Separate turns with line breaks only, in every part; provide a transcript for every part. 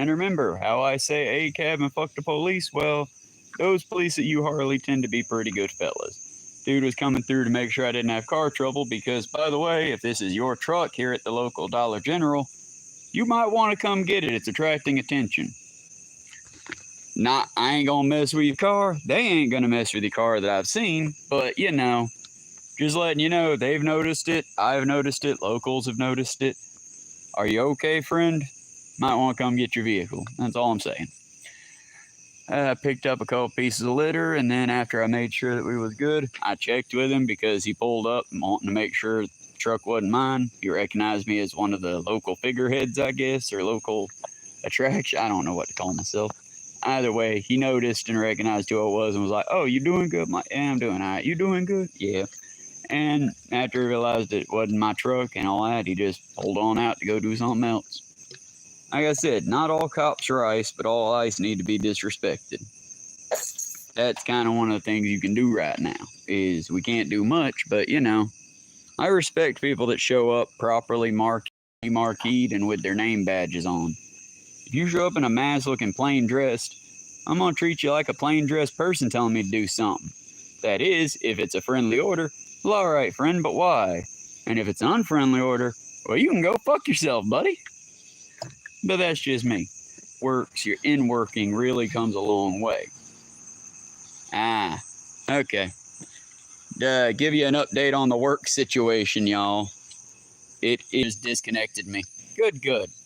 And remember how I say A cab and fuck the police? Well, those police at you Harley tend to be pretty good fellas. Dude was coming through to make sure I didn't have car trouble because, by the way, if this is your truck here at the local Dollar General, you might want to come get it. It's attracting attention. Not, I ain't gonna mess with your car. They ain't gonna mess with your car that I've seen, but you know, just letting you know, they've noticed it. I've noticed it. Locals have noticed it. Are you okay, friend? Might want to come get your vehicle. That's all I'm saying. I picked up a couple pieces of litter, and then after I made sure that we was good, I checked with him because he pulled up wanting to make sure the truck wasn't mine. He recognized me as one of the local figureheads, I guess, or local attraction. I don't know what to call myself. Either way, he noticed and recognized who I was and was like, "Oh, you doing good?" I'm like, "Yeah, I'm doing all right. You doing good?" "Yeah." And after he realized it wasn't my truck and all that, he just pulled on out to go do something else. Like I said, not all cops are ice, but all ice need to be disrespected. That's kind of one of the things you can do right now, is we can't do much, but you know, I respect people that show up properly marqueed and with their name badges on. If you show up in a mask-looking plain dressed, I'm going to treat you like a plain dressed person telling me to do something. That is, if it's a friendly order, well, all right, friend, but why? And if it's an unfriendly order, well, you can go fuck yourself, buddy. But that's just me. Your in-working really comes a long way. Okay. Give you an update on the work situation, y'all. It is disconnected me. Good.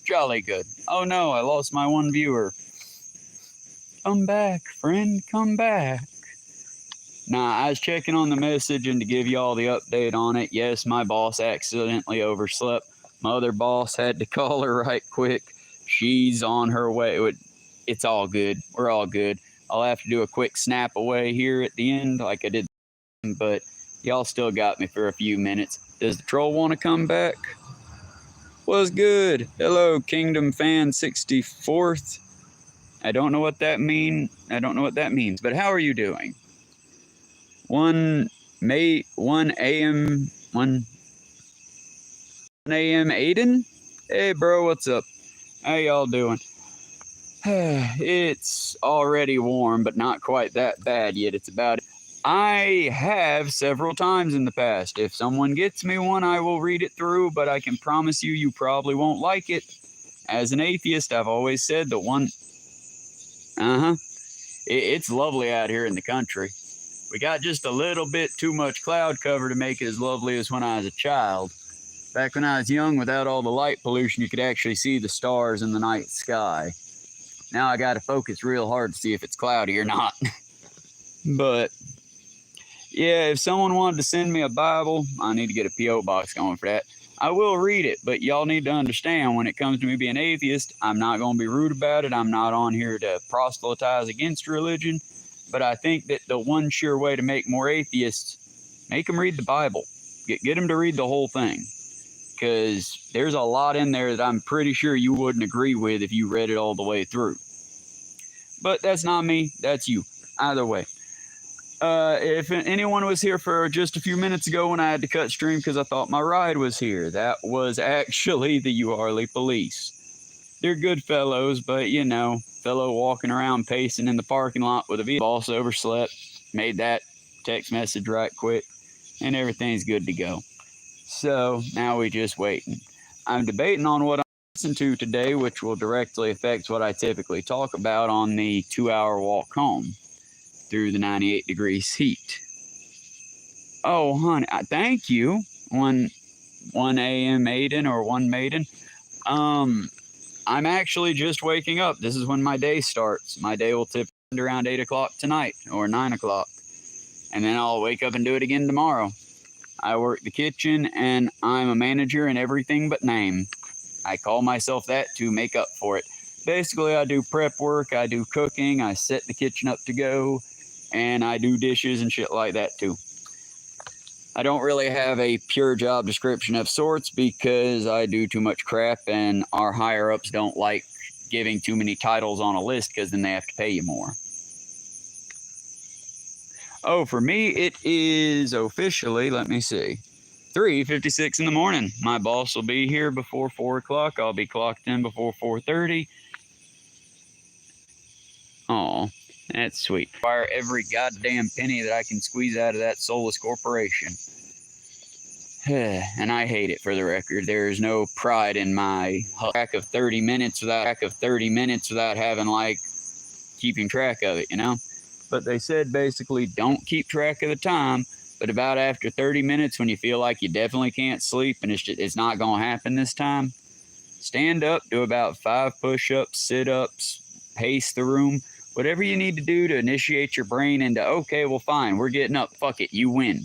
Jolly good. Oh no, I lost my one viewer. Come back, friend, come back. Nah, I was checking on the message and to give y'all the update on it. Yes, my boss accidentally overslept. My other boss had to call her right quick. She's on her way. It's all good. We're all good. I'll have to do a quick snap away here at the end like I did, but y'all still got me for a few minutes. Does the troll want to come back? Was good. Hello, Kingdom Fan 64th. I don't know what that means, but how are you doing? 1 a.m. Aiden? Hey, bro, what's up? How y'all doing? It's already warm, but not quite that bad yet. It's about... I have several times in the past. If someone gets me one, I will read it through, but I can promise you, you probably won't like it. As an atheist, I've always said that one... It's lovely out here in the country. We got just a little bit too much cloud cover to make it as lovely as when I was a child. Back when I was young, without all the light pollution, you could actually see the stars in the night sky. Now I gotta focus real hard to see if it's cloudy or not. But, yeah, if someone wanted to send me a Bible, I need to get a P.O. box going for that. I will read it, but y'all need to understand, when it comes to me being atheist, I'm not going to be rude about it. I'm not on here to proselytize against religion. But I think that the one sure way to make more atheists, make them read the Bible. Get them to read the whole thing. Because there's a lot in there that I'm pretty sure you wouldn't agree with if you read it all the way through. But that's not me. That's you. Either way. If anyone was here for just a few minutes ago when I had to cut stream because I thought my ride was here, that was actually the Harley police. They're good fellows, but you know, fellow walking around pacing in the parking lot with a vehicle. Boss overslept, made that text message right quick, and everything's good to go. So now we just waiting. I'm debating on what I'm listening to today, which will directly affect what I typically talk about on the 2-hour walk home through the 98 degrees heat. Oh, honey, thank you. 1 a.m. Aiden or 1 Maiden. I'm actually just waking up. This is when my day starts. My day will tip around 8 o'clock tonight or 9 o'clock. And then I'll wake up and do it again tomorrow. I work the kitchen and I'm a manager in everything but name. I call myself that to make up for it. Basically, I do prep work, I do cooking, I set the kitchen up to go, and I do dishes and shit like that too. I don't really have a pure job description of sorts because I do too much crap and our higher-ups don't like giving too many titles on a list because then they have to pay you more. Oh, for me, it is officially, let me see, 3:56 in the morning. My boss will be here before 4 o'clock. I'll be clocked in before 4:30. Oh, that's sweet. Fire every goddamn penny that I can squeeze out of that soulless corporation. And I hate it, for the record. There is no pride in my track of 30 minutes without having, like, keeping track of it, you know? But they said basically don't keep track of the time, but about after 30 minutes when you feel like you definitely can't sleep and it's not going to happen this time, stand up, do about 5 push-ups, sit-ups, pace the room, whatever you need to do to initiate your brain into, okay, well, fine, we're getting up, fuck it, you win.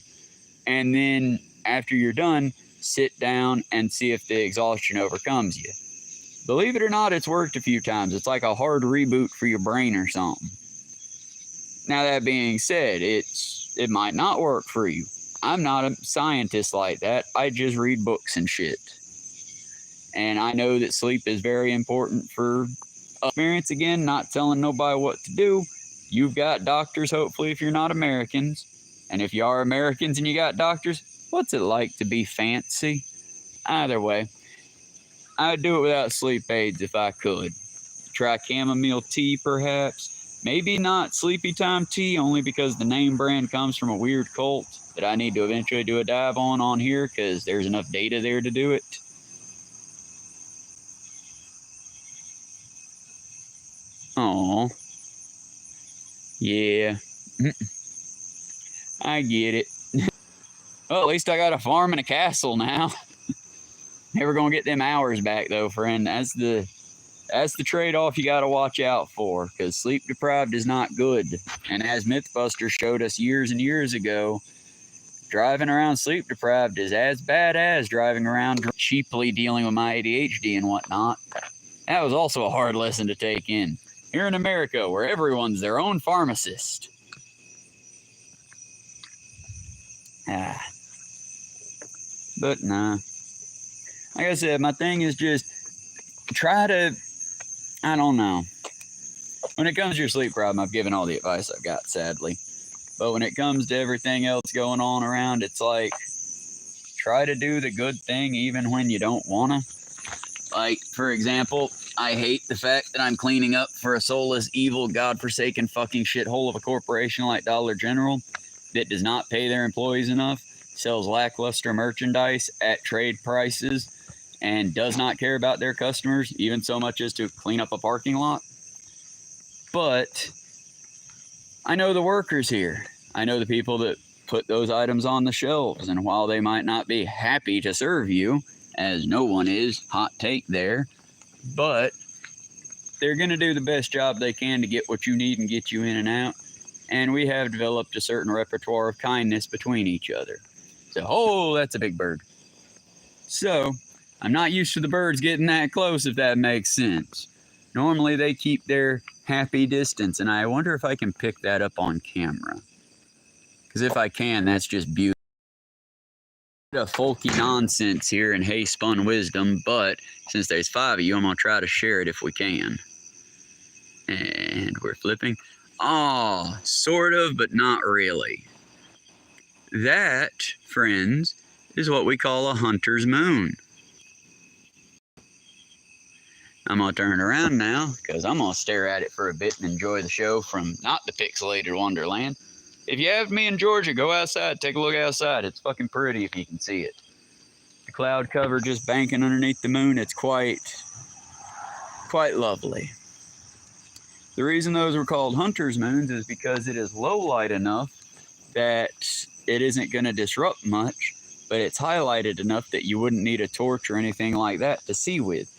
And then after you're done, sit down and see if the exhaustion overcomes you. Believe it or not, it's worked a few times. It's like a hard reboot for your brain or something. Now, that being said, it might not work for you. I'm not a scientist like that. I just read books and shit. And I know that sleep is very important for experience. Again, not telling nobody what to do. You've got doctors, hopefully, if you're not Americans. And if you are Americans and you got doctors, what's it like to be fancy? Either way, I'd do it without sleep aids if I could. Try chamomile tea, perhaps. Maybe not sleepy time tea, only because the name brand comes from a weird cult that I need to eventually do a dive on here, because there's enough data there to do it. Oh, yeah. I get it. Well, at least I got a farm and a castle now. Never gonna get them hours back though, friend. That's the trade-off you gotta watch out for, because sleep deprived is not good. And as Mythbusters showed us years and years ago, driving around sleep deprived is as bad as driving around cheaply dealing with my ADHD and whatnot. That was also a hard lesson to take in. Here in America, where everyone's their own pharmacist. But nah. Like I said, my thing is just try to, I don't know. When it comes to your sleep problem, I've given all the advice I've got, sadly. But when it comes to everything else going on around, it's like, try to do the good thing even when you don't want to. Like, for example, I hate the fact that I'm cleaning up for a soulless, evil, godforsaken fucking shithole of a corporation like Dollar General that does not pay their employees enough, sells lackluster merchandise at trade prices, and does not care about their customers, even so much as to clean up a parking lot. But I know the workers here. I know the people that put those items on the shelves, and while they might not be happy to serve you, as no one is, hot take there, but they're going to do the best job they can to get what you need and get you in and out. And we have developed a certain repertoire of kindness between each other. So, oh, that's a big bird. So, I'm not used to the birds getting that close, if that makes sense. Normally, they keep their happy distance, and I wonder if I can pick that up on camera. Because if I can, that's just beautiful. A folky nonsense here and hey spun wisdom, but since there's 5 of you, I'm going to try to share it if we can. And we're flipping. Oh, sort of, but not really. That, friends, is what we call a hunter's moon. I'm going to turn it around now because I'm going to stare at it for a bit and enjoy the show from not the pixelated wonderland. If you have me in Georgia, go outside, take a look outside. It's fucking pretty if you can see it. The cloud cover just banking underneath the moon, it's quite lovely. The reason those were called hunter's moons is because it is low light enough that it isn't going to disrupt much, but it's highlighted enough that you wouldn't need a torch or anything like that to see with.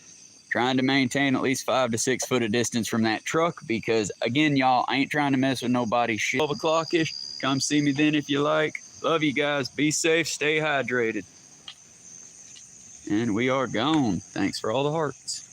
Trying to maintain at least 5 to 6 foot of distance from that truck because, again, y'all, I ain't trying to mess with nobody's shit. 12 o'clock-ish, come see me then if you like. Love you guys. Be safe. Stay hydrated. And we are gone. Thanks for all the hearts.